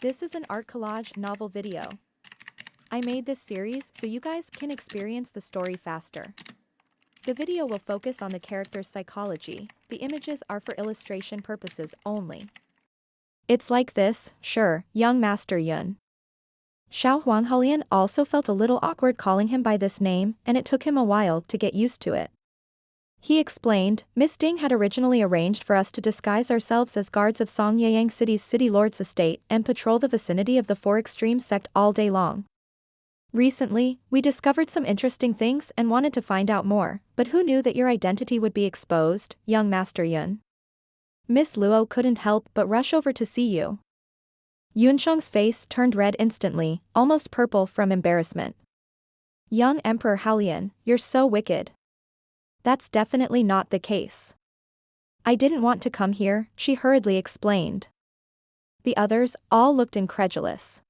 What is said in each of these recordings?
This is an art collage novel video. I made this series so you guys can experience the story faster. The video will focus on the character's psychology, the images are for illustration purposes only. It's like this, sure, young Master Yun. Xiao Huanghalian also felt a little awkward calling him by this name, and it took him a while to get used to it. He explained, Miss Ding had originally arranged for us to disguise ourselves as guards of Songyayang City's city lord's estate and patrol the vicinity of the Four Extremes sect all day long. Recently, we discovered some interesting things and wanted to find out more, but who knew that your identity would be exposed, young Master Yun? Miss Luo couldn't help but rush over to see you. Yunxiang's face turned red instantly, almost purple from embarrassment. Young Emperor Haolian, you're so wicked. That's definitely not the case. I didn't want to come here, she hurriedly explained. The others all looked incredulous.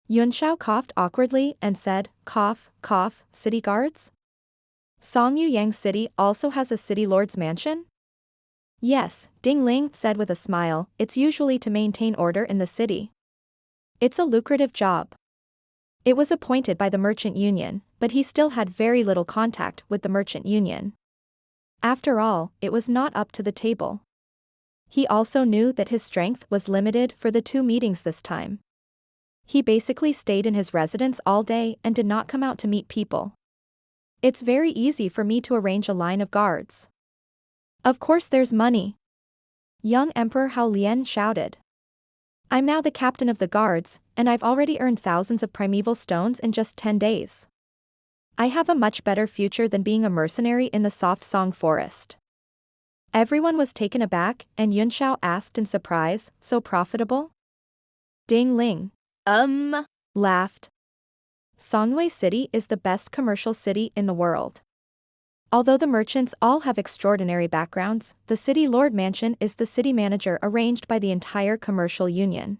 Yunxiao coughed awkwardly and said, cough, cough, city guards? Songyayang City also has a city lord's mansion? Yes, Ding Ling said with a smile, it's usually to maintain order in the city. It's a lucrative job. It was appointed by the merchant union, but he still had very little contact with the merchant union. After all, it was not up to the table. He also knew that his strength was limited for the 2 meetings this time. He basically stayed in his residence all day and did not come out to meet people. It's very easy for me to arrange a line of guards. Of course there's money. Young Emperor Haolian shouted. I'm now the captain of the guards, and I've already earned thousands of primeval stones in just 10 days. I have a much better future than being a mercenary in the soft song forest. Everyone was taken aback, and Yunxiao asked in surprise, so profitable? Ding Ling laughed. Songyue City is the best commercial city in the world. Although the merchants all have extraordinary backgrounds, the city lord mansion is the city manager arranged by the entire commercial union.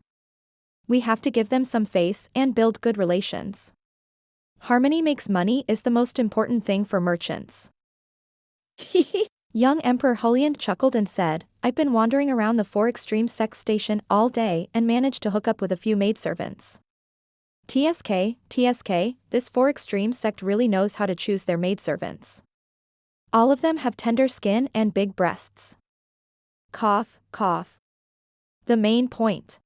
We have to give them some face and build good relations. Harmony makes money is the most important thing for merchants. Young Emperor Haolian chuckled and said, I've been wandering around the Four Extremes sect station all day and managed to hook up with a few maidservants. TSK, this Four Extremes sect really knows how to choose their maidservants. All of them have tender skin and big breasts. Cough, cough. The main point.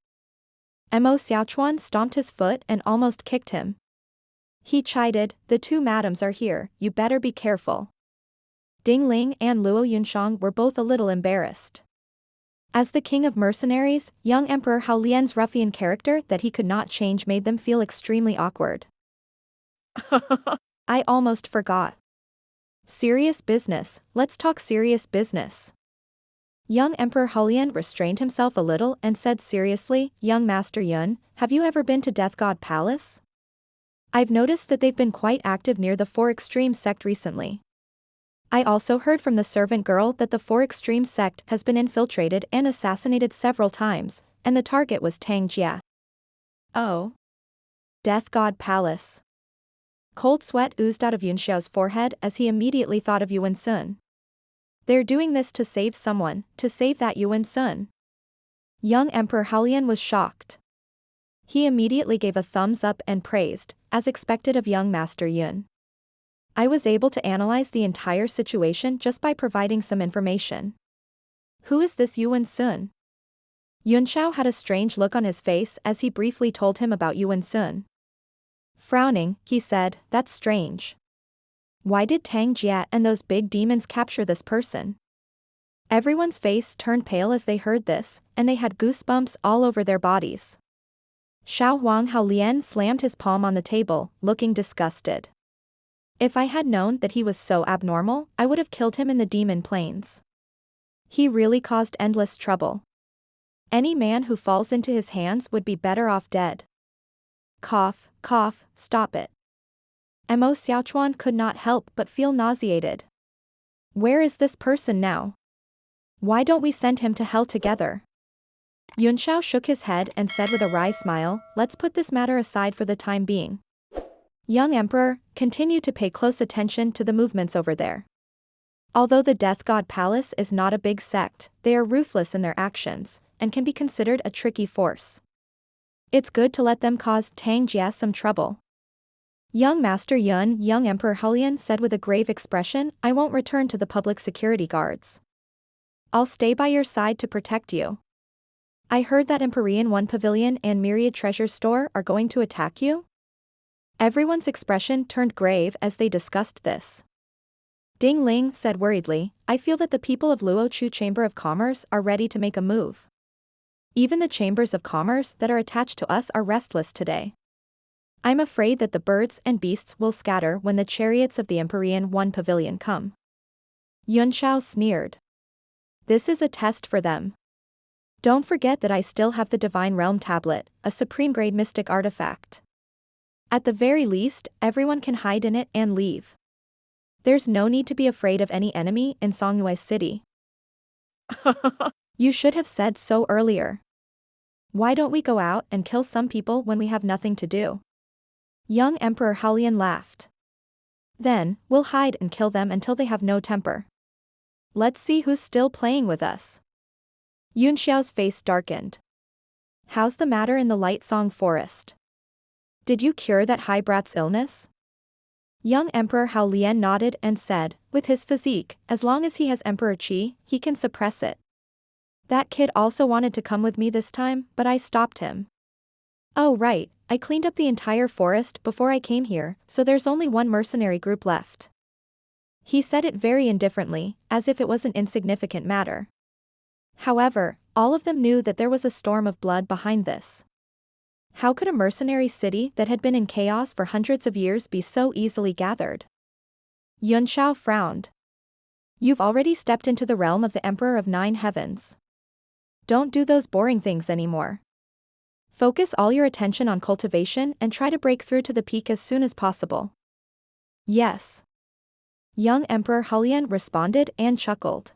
Mo Xiaochuan stomped his foot and almost kicked him. He chided, the 2 madams are here, you better be careful. Ding Ling and Luo Yunxiang were both a little embarrassed. As the king of mercenaries, young Emperor Haolian's ruffian character that he could not change made them feel extremely awkward. I almost forgot. Serious business, let's talk serious business. Young Emperor Haolian restrained himself a little and said seriously, young Master Yun, have you ever been to Death God Palace? I've noticed that they've been quite active near the Four Extremes sect recently. I also heard from the servant girl that the Four Extremes sect has been infiltrated and assassinated several times, and the target was Tang Jia. Oh. Death God Palace. Cold sweat oozed out of Yunxiao's forehead as he immediately thought of Yuan Sun. They're doing this to save someone, to save that Yuan Sun. Young Emperor Haolian was shocked. He immediately gave a thumbs up and praised, as expected of young Master Yun. I was able to analyze the entire situation just by providing some information. Who is this Yuan Sun? Yunxiao had a strange look on his face as he briefly told him about Yuan Sun. Frowning, he said, that's strange. Why did Tang Jia and those big demons capture this person? Everyone's face turned pale as they heard this, and they had goosebumps all over their bodies. Xiao Huanghalian slammed his palm on the table, looking disgusted. If I had known that he was so abnormal, I would have killed him in the demon plains. He really caused endless trouble. Any man who falls into his hands would be better off dead. Cough, cough, stop it. Mo Xiaochuan could not help but feel nauseated. Where is this person now? Why don't we send him to hell together? Yunxiao shook his head and said with a wry smile, let's put this matter aside for the time being. Young Emperor, continue to pay close attention to the movements over there. Although the Death God Palace is not a big sect, they are ruthless in their actions, and can be considered a tricky force. It's good to let them cause Tang Jia some trouble. Young Master Yun, young Emperor Hulian said with a grave expression, I won't return to the public security guards. I'll stay by your side to protect you. I heard that Empyrean One Pavilion and Myriad Treasure Store are going to attack you? Everyone's expression turned grave as they discussed this. Ding Ling said worriedly, I feel that the people of Luochu Chamber of Commerce are ready to make a move. Even the chambers of commerce that are attached to us are restless today. I'm afraid that the birds and beasts will scatter when the chariots of the Empyrean One Pavilion come. Yunxiao sneered. This is a test for them. Don't forget that I still have the Divine Realm Tablet, a supreme-grade mystic artifact. At the very least, everyone can hide in it and leave. There's no need to be afraid of any enemy in Songyue City. You should have said so earlier. Why don't we go out and kill some people when we have nothing to do? Young Emperor Hulian laughed. Then, we'll hide and kill them until they have no temper. Let's see who's still playing with us. Yunxiao's face darkened. How's the matter in the Light Song Forest? Did you cure that high brat's illness? Young Emperor Hao Lian nodded and said, with his physique, as long as he has Emperor Qi, he can suppress it. That kid also wanted to come with me this time, but I stopped him. Oh right, I cleaned up the entire forest before I came here, so there's only one mercenary group left. He said it very indifferently, as if it was an insignificant matter. However, all of them knew that there was a storm of blood behind this. How could a mercenary city that had been in chaos for hundreds of years be so easily gathered? Yunxiao frowned. You've already stepped into the realm of the Emperor of Nine Heavens. Don't do those boring things anymore. Focus all your attention on cultivation and try to break through to the peak as soon as possible. Yes. Young Emperor Hulian responded and chuckled.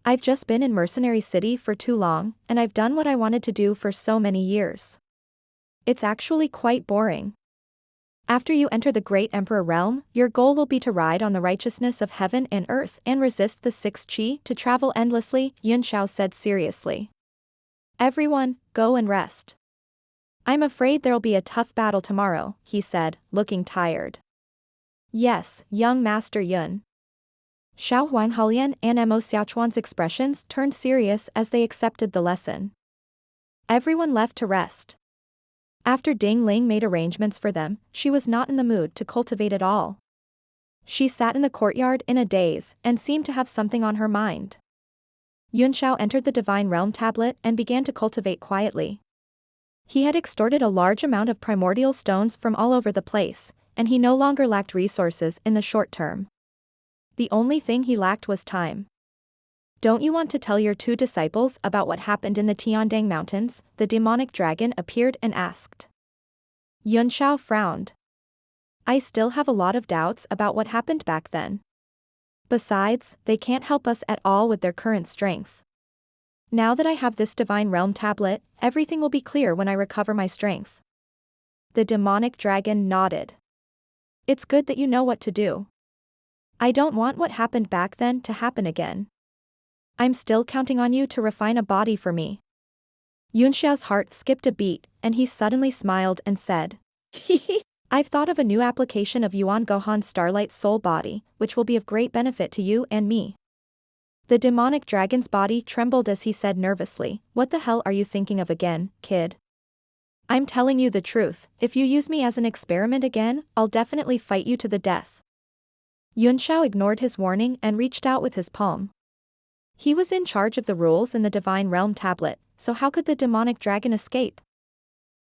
I've just been in Mercenary City for too long, and I've done what I wanted to do for so many years. It's actually quite boring. After you enter the Great Emperor realm, your goal will be to ride on the righteousness of heaven and earth and resist the six qi to travel endlessly, Yunxiao said seriously. Everyone, go and rest. I'm afraid there'll be a tough battle tomorrow, he said, looking tired. Yes, young Master Yun. Xiao Huanghulian and Mo Xiaochuan's expressions turned serious as they accepted the lesson. Everyone left to rest. After Ding Ling made arrangements for them, she was not in the mood to cultivate at all. She sat in the courtyard in a daze and seemed to have something on her mind. Yunxiao entered the Divine Realm Tablet and began to cultivate quietly. He had extorted a large amount of primordial stones from all over the place, and he no longer lacked resources in the short term. The only thing he lacked was time. Don't you want to tell your two disciples about what happened in the Tiandang Mountains? The demonic dragon appeared and asked. Yunxiao frowned. I still have a lot of doubts about what happened back then. Besides, they can't help us at all with their current strength. Now that I have this Divine Realm Tablet, everything will be clear when I recover my strength. The demonic dragon nodded. It's good that you know what to do. I don't want what happened back then to happen again. I'm still counting on you to refine a body for me. Yunxiao's heart skipped a beat, and he suddenly smiled and said, I've thought of a new application of Yuan Gohan's Starlight Soul body, which will be of great benefit to you and me. The demonic dragon's body trembled as he said nervously, What the hell are you thinking of again, kid? I'm telling you the truth, if you use me as an experiment again, I'll definitely fight you to the death. Yunxiao ignored his warning and reached out with his palm. He was in charge of the rules in the Divine Realm Tablet, so how could the demonic dragon escape?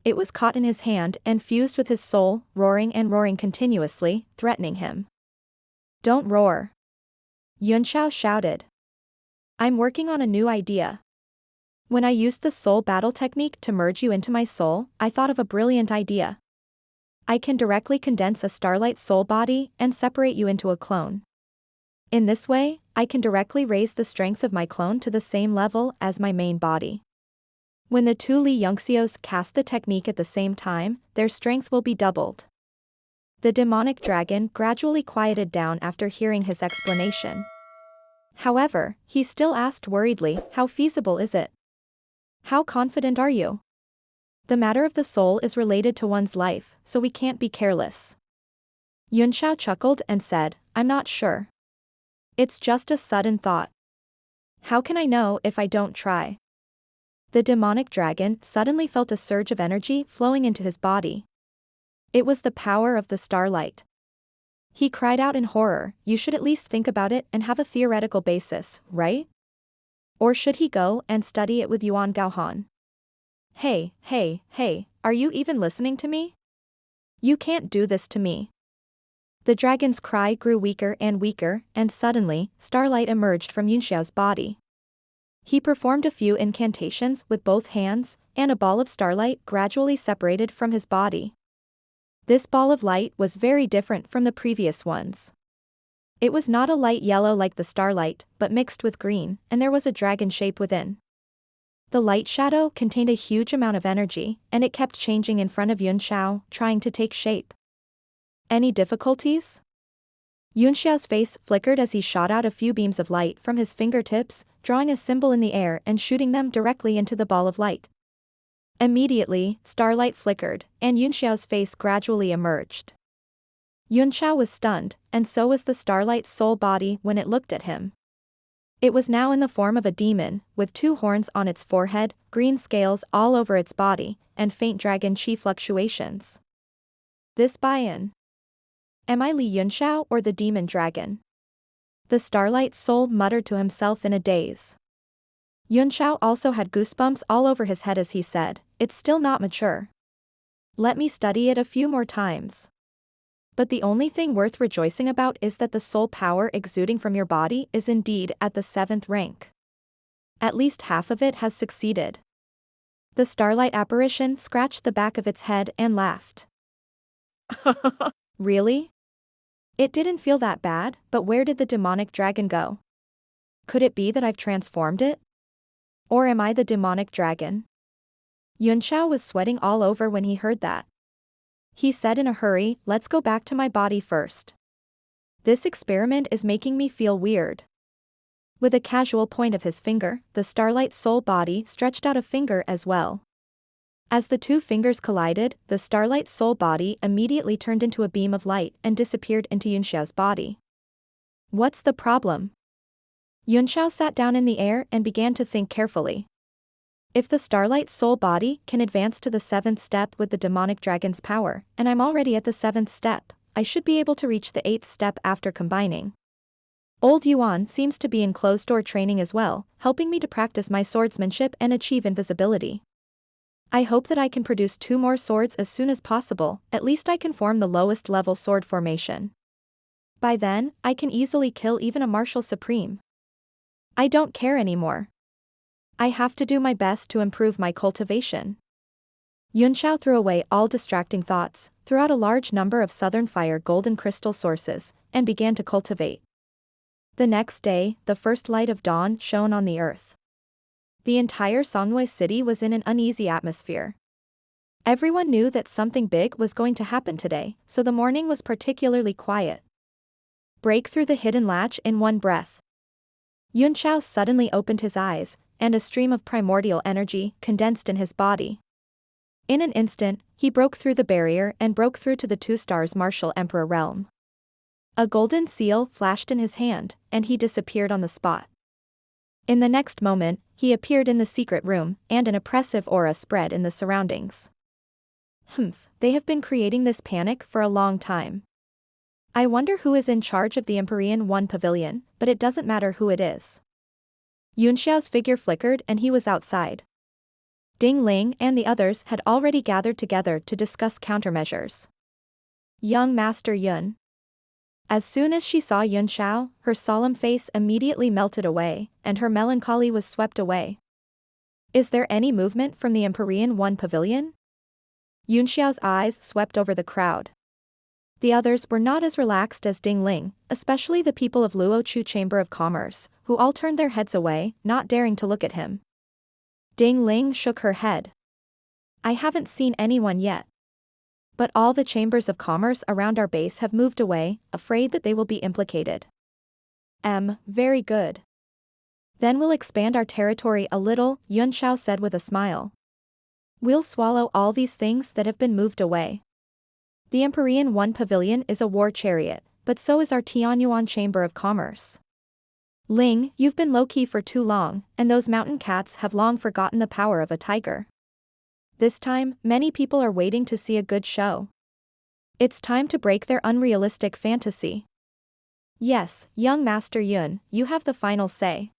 It was caught in his hand and fused with his soul, roaring and roaring continuously, threatening him. Don't roar. Yunxiao shouted. I'm working on a new idea. When I used the soul battle technique to merge you into my soul, I thought of a brilliant idea. I can directly condense a Starlight Soul body and separate you into a clone. In this way, I can directly raise the strength of my clone to the same level as my main body. When the two Li Yunxiaos cast the technique at the same time, their strength will be doubled. The demonic dragon gradually quieted down after hearing his explanation. However, he still asked worriedly, How feasible is it? How confident are you? The matter of the soul is related to one's life, so we can't be careless. Yunxiao chuckled and said, I'm not sure. It's just a sudden thought. How can I know if I don't try? The demonic dragon suddenly felt a surge of energy flowing into his body. It was the power of the starlight. He cried out in horror, you should at least think about it and have a theoretical basis, right? Or should he go and study it with Yuan Gaohan? Hey, are you even listening to me? You can't do this to me. The dragon's cry grew weaker, and suddenly, starlight emerged from Yunxiao's body. He performed a few incantations with both hands, and a ball of starlight gradually separated from his body. This ball of light was very different from the previous ones. It was not a light yellow like the starlight, but mixed with green, and there was a dragon shape within. The light shadow contained a huge amount of energy, and it kept changing in front of Yunxiao, trying to take shape. Any difficulties? Yunxiao's face flickered as he shot out a few beams of light from his fingertips, drawing a symbol in the air and shooting them directly into the ball of light. Immediately, starlight flickered, and Yunxiao's face gradually emerged. Yunxiao was stunned, and so was the starlight's soul body when it looked at him. It was now in the form of a demon, with 2 horns on its forehead, green scales all over its body, and faint dragon chi fluctuations. This buy-in. Am I Li Yunxiao or the demon dragon? The starlight soul muttered to himself in a daze. Yunxiao also had goosebumps all over his head as he said, it's still not mature. Let me study it a few more times. But the only thing worth rejoicing about is that the soul power exuding from your body is indeed at the 7th rank. At least half of it has succeeded. The starlight apparition scratched the back of its head and laughed. Really? It didn't feel that bad, but where did the demonic dragon go? Could it be that I've transformed it? Or am I the demonic dragon? Yunxiao was sweating all over when he heard that. He said in a hurry, let's go back to my body first. This experiment is making me feel weird. With a casual point of his finger, the starlight soul body stretched out a finger as well. As the 2 fingers collided, the starlight soul body immediately turned into a beam of light and disappeared into Yunxiao's body. What's the problem? Yunxiao sat down in the air and began to think carefully. If the starlight soul body can advance to the 7th step with the demonic dragon's power, and I'm already at the 7th step, I should be able to reach the 8th step after combining. Old Yuan seems to be in closed-door training as well, helping me to practice my swordsmanship and achieve invisibility. I hope that I can produce 2 more swords as soon as possible, at least I can form the lowest level sword formation. By then, I can easily kill even a martial supreme. I don't care anymore. I have to do my best to improve my cultivation. Yunxiao threw away all distracting thoughts, threw out a large number of southern fire golden crystal sources, and began to cultivate. The next day, the first light of dawn shone on the earth. The entire Songhua city was in an uneasy atmosphere. Everyone knew that something big was going to happen today, so the morning was particularly quiet. Break through the hidden latch in one breath. Yunxiao suddenly opened his eyes, and a stream of primordial energy condensed in his body. In an instant, he broke through the barrier and broke through to the 2 stars martial emperor realm. A golden seal flashed in his hand, and he disappeared on the spot. In the next moment, he appeared in the secret room, and an oppressive aura spread in the surroundings. They have been creating this panic for a long time. I wonder who is in charge of the Empyrean 1 pavilion, but it doesn't matter who it is. Yunxiao's figure flickered and he was outside. Ding Ling and the others had already gathered together to discuss countermeasures. Young Master Yun. As soon as she saw Yunxiao, her solemn face immediately melted away, and her melancholy was swept away. Is there any movement from the Empyrean 1 pavilion? Yunxiao's eyes swept over the crowd. The others were not as relaxed as Ding Ling, especially the people of Luochu Chamber of Commerce, who all turned their heads away, not daring to look at him. Ding Ling shook her head. I haven't seen anyone yet. But all the chambers of commerce around our base have moved away, afraid that they will be implicated. Very good. Then we'll expand our territory a little, Yunxiao said with a smile. We'll swallow all these things that have been moved away. The Empyrean One Pavilion is a war chariot, but so is our Tianyuan Chamber of Commerce. Ling, you've been low-key for too long, and those mountain cats have long forgotten the power of a tiger. This time, many people are waiting to see a good show. It's time to break their unrealistic fantasy. Yes, young Master Yun, you have the final say.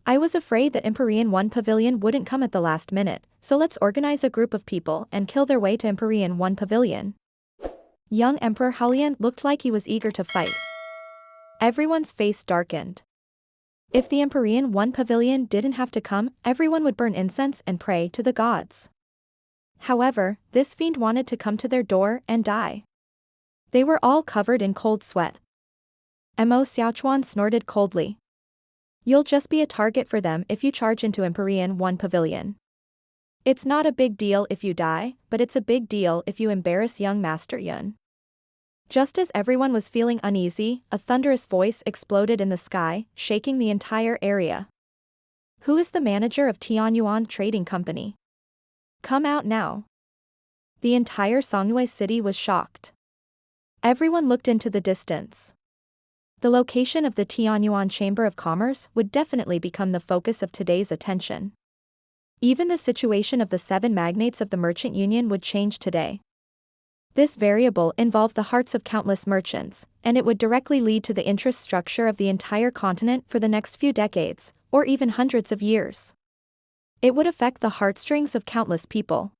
I was afraid that Empyrean One Pavilion wouldn't come at the last minute, so let's organize a group of people and kill their way to Empyrean One Pavilion. Young Emperor Hulian looked like he was eager to fight. Everyone's face darkened. If the Empyrean One Pavilion didn't have to come, everyone would burn incense and pray to the gods. However, this fiend wanted to come to their door and die. They were all covered in cold sweat. Mo Xiaochuan snorted coldly. You'll just be a target for them if you charge into Empyrean One Pavilion. It's not a big deal if you die, but it's a big deal if you embarrass young Master Yun. Just as everyone was feeling uneasy, a thunderous voice exploded in the sky, shaking the entire area. Who is the manager of Tianyuan Trading Company? Come out now. The entire Songyue city was shocked. Everyone looked into the distance. The location of the Tianyuan Chamber of Commerce would definitely become the focus of today's attention. Even the situation of the 7 magnates of the merchant union would change today. This variable involved the hearts of countless merchants, and it would directly lead to the interest structure of the entire continent for the next few decades, or even hundreds of years. It would affect the heartstrings of countless people.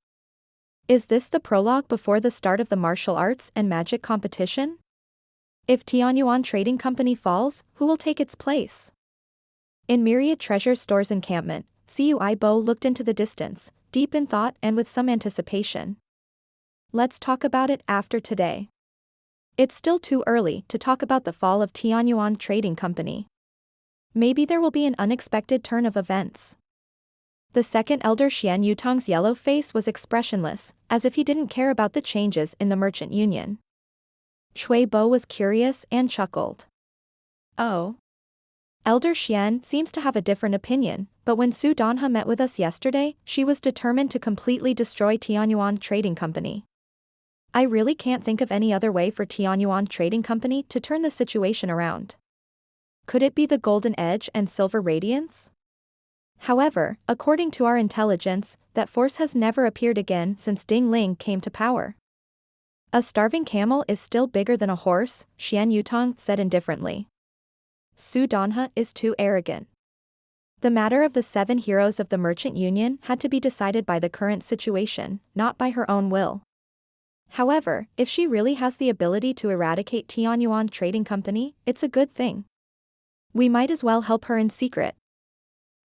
Is this the prologue before the start of the martial arts and magic competition? If Tianyuan Trading Company falls, who will take its place? In Myriad Treasure Store's encampment, Cui Bo looked into the distance, deep in thought and with some anticipation. Let's talk about it after today. It's still too early to talk about the fall of Tianyuan Trading Company. Maybe there will be an unexpected turn of events. The second elder Xian Yutong's yellow face was expressionless, as if he didn't care about the changes in the merchant union. Cui Bo was curious and chuckled. Oh. Elder Xian seems to have a different opinion, but when Su Danhe met with us yesterday, she was determined to completely destroy Tianyuan Trading Company. I really can't think of any other way for Tianyuan Trading Company to turn the situation around. Could it be the Golden Edge and Silver Radiance? However, according to our intelligence, that force has never appeared again since Ding Ling came to power. A starving camel is still bigger than a horse, Xian Yutong said indifferently. Su Danhe is too arrogant. The matter of the 7 heroes of the merchant union had to be decided by the current situation, not by her own will. However, if she really has the ability to eradicate Tianyuan Trading Company, it's a good thing. We might as well help her in secret.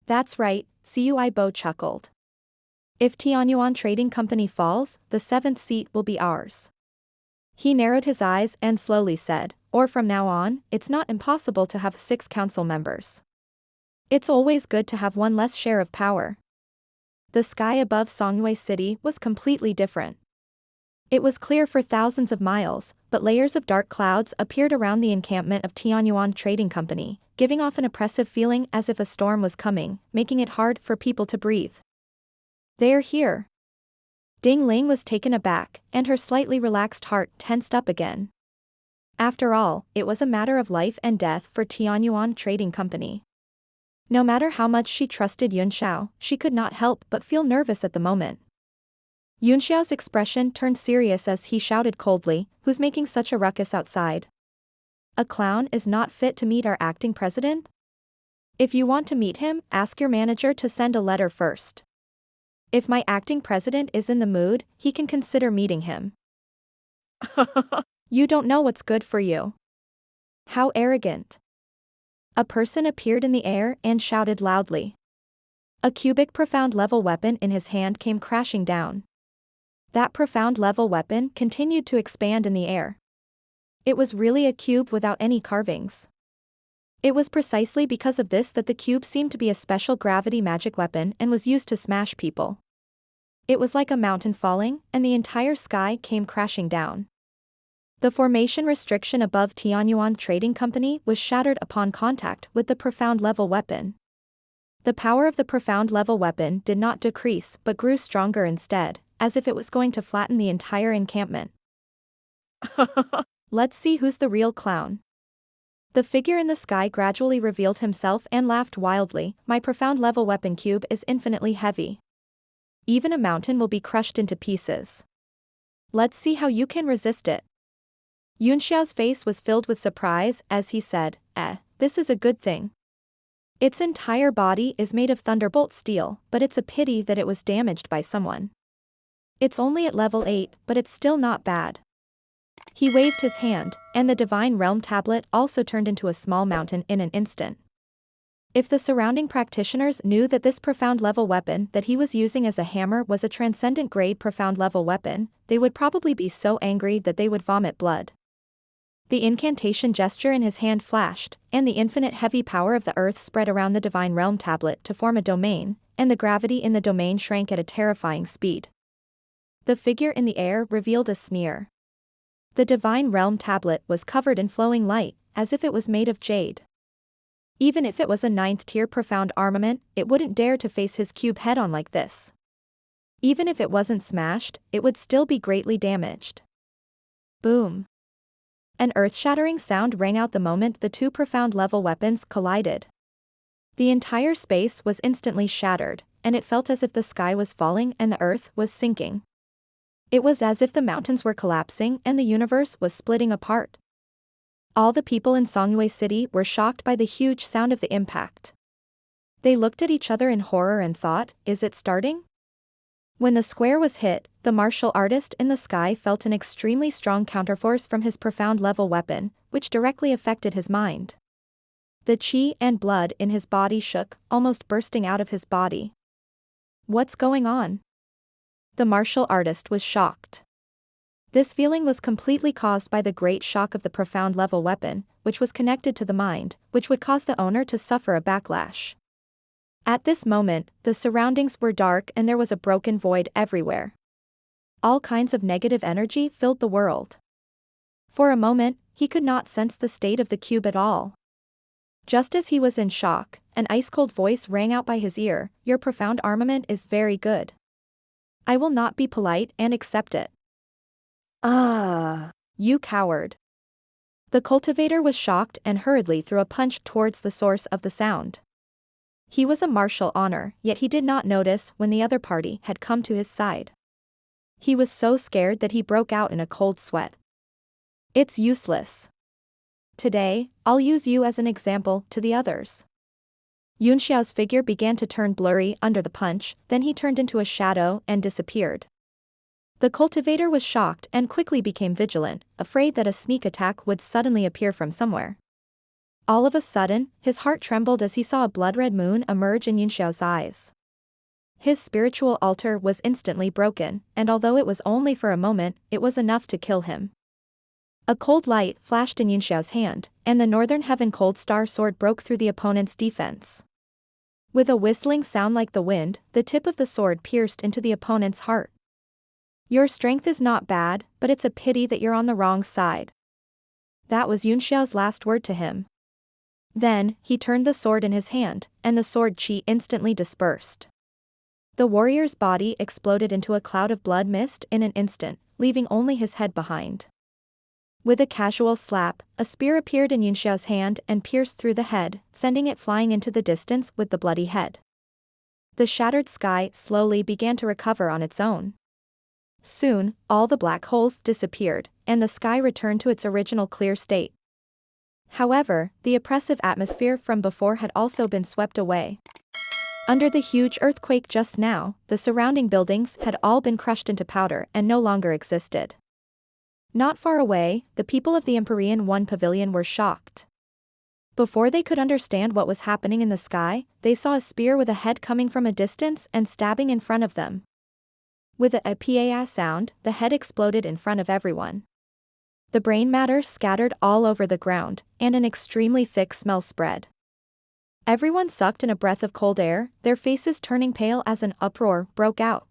That's right, Cui Bo chuckled. If Tianyuan Trading Company falls, the 7th seat will be ours. He narrowed his eyes and slowly said, or from now on, it's not impossible to have 6 council members. It's always good to have one less share of power. The sky above Songyue City was completely different. It was clear for thousands of miles, but layers of dark clouds appeared around the encampment of Tianyuan Trading Company, giving off an oppressive feeling as if a storm was coming, making it hard for people to breathe. They're here. Ding Ling was taken aback, and her slightly relaxed heart tensed up again. After all, it was a matter of life and death for Tianyuan Trading Company. No matter how much she trusted Yunxiao, she could not help but feel nervous at the moment. Yunxiao's expression turned serious as he shouted coldly, "Who's making such a ruckus outside? A clown is not fit to meet our acting president? If you want to meet him, ask your manager to send a letter first. If my acting president is in the mood, he can consider meeting him." You don't know what's good for you. How arrogant. A person appeared in the air and shouted loudly. A cubic profound level weapon in his hand came crashing down. That profound level weapon continued to expand in the air. It was really a cube without any carvings. It was precisely because of this that the cube seemed to be a special gravity magic weapon and was used to smash people. It was like a mountain falling, and the entire sky came crashing down. The formation restriction above Tianyuan Trading Company was shattered upon contact with the profound level weapon. The power of the profound level weapon did not decrease but grew stronger instead, as if it was going to flatten the entire encampment. Let's see who's the real clown. The figure in the sky gradually revealed himself and laughed wildly. My profound level weapon cube is infinitely heavy. Even a mountain will be crushed into pieces. Let's see how you can resist it. Yunxiao's face was filled with surprise as he said, this is a good thing. Its entire body is made of thunderbolt steel, but it's a pity that it was damaged by someone. It's only at level 8, but it's still not bad. He waved his hand, and the Divine Realm tablet also turned into a small mountain in an instant. If the surrounding practitioners knew that this profound level weapon that he was using as a hammer was a transcendent grade profound level weapon, they would probably be so angry that they would vomit blood. The incantation gesture in his hand flashed, and the infinite heavy power of the earth spread around the Divine Realm tablet to form a domain, and the gravity in the domain shrank at a terrifying speed. The figure in the air revealed a sneer. The Divine Realm tablet was covered in flowing light, as if it was made of jade. Even if it was a 9th-tier profound armament, it wouldn't dare to face his cube head-on like this. Even if it wasn't smashed, it would still be greatly damaged. Boom. An earth-shattering sound rang out the moment the two profound level weapons collided. The entire space was instantly shattered, and it felt as if the sky was falling and the earth was sinking. It was as if the mountains were collapsing and the universe was splitting apart. All the people in Songyue City were shocked by the huge sound of the impact. They looked at each other in horror and thought, is it starting? When the square was hit, the martial artist in the sky felt an extremely strong counterforce from his profound level weapon, which directly affected his mind. The chi and blood in his body shook, almost bursting out of his body. What's going on? The martial artist was shocked. This feeling was completely caused by the great shock of the profound level weapon, which was connected to the mind, which would cause the owner to suffer a backlash. At this moment, the surroundings were dark and there was a broken void everywhere. All kinds of negative energy filled the world. For a moment, he could not sense the state of the cube at all. Just as he was in shock, an ice-cold voice rang out by his ear, "Your profound armament is very good. I will not be polite and accept it." You coward. The cultivator was shocked and hurriedly threw a punch towards the source of the sound. He was a martial honor, yet he did not notice when the other party had come to his side. He was so scared that he broke out in a cold sweat. It's useless. Today, I'll use you as an example to the others. Yunxiao's figure began to turn blurry under the punch, then he turned into a shadow and disappeared. The cultivator was shocked and quickly became vigilant, afraid that a sneak attack would suddenly appear from somewhere. All of a sudden, his heart trembled as he saw a blood-red moon emerge in Yunxiao's eyes. His spiritual altar was instantly broken, and although it was only for a moment, it was enough to kill him. A cold light flashed in Yunxiao's hand, and the Northern Heaven Cold Star Sword broke through the opponent's defense. With a whistling sound like the wind, the tip of the sword pierced into the opponent's heart. Your strength is not bad, but it's a pity that you're on the wrong side. That was Yunxiao's last word to him. Then, he turned the sword in his hand, and the sword chi instantly dispersed. The warrior's body exploded into a cloud of blood mist in an instant, leaving only his head behind. With a casual slap, a spear appeared in Yunxiao's hand and pierced through the head, sending it flying into the distance with the bloody head. The shattered sky slowly began to recover on its own. Soon, all the black holes disappeared, and the sky returned to its original clear state. However, the oppressive atmosphere from before had also been swept away. Under the huge earthquake just now, the surrounding buildings had all been crushed into powder and no longer existed. Not far away, the people of the Empyrean One Pavilion were shocked. Before they could understand what was happening in the sky, they saw a spear with a head coming from a distance and stabbing in front of them. With a pa sound, the head exploded in front of everyone. The brain matter scattered all over the ground, and an extremely thick smell spread. Everyone sucked in a breath of cold air, their faces turning pale as an uproar broke out.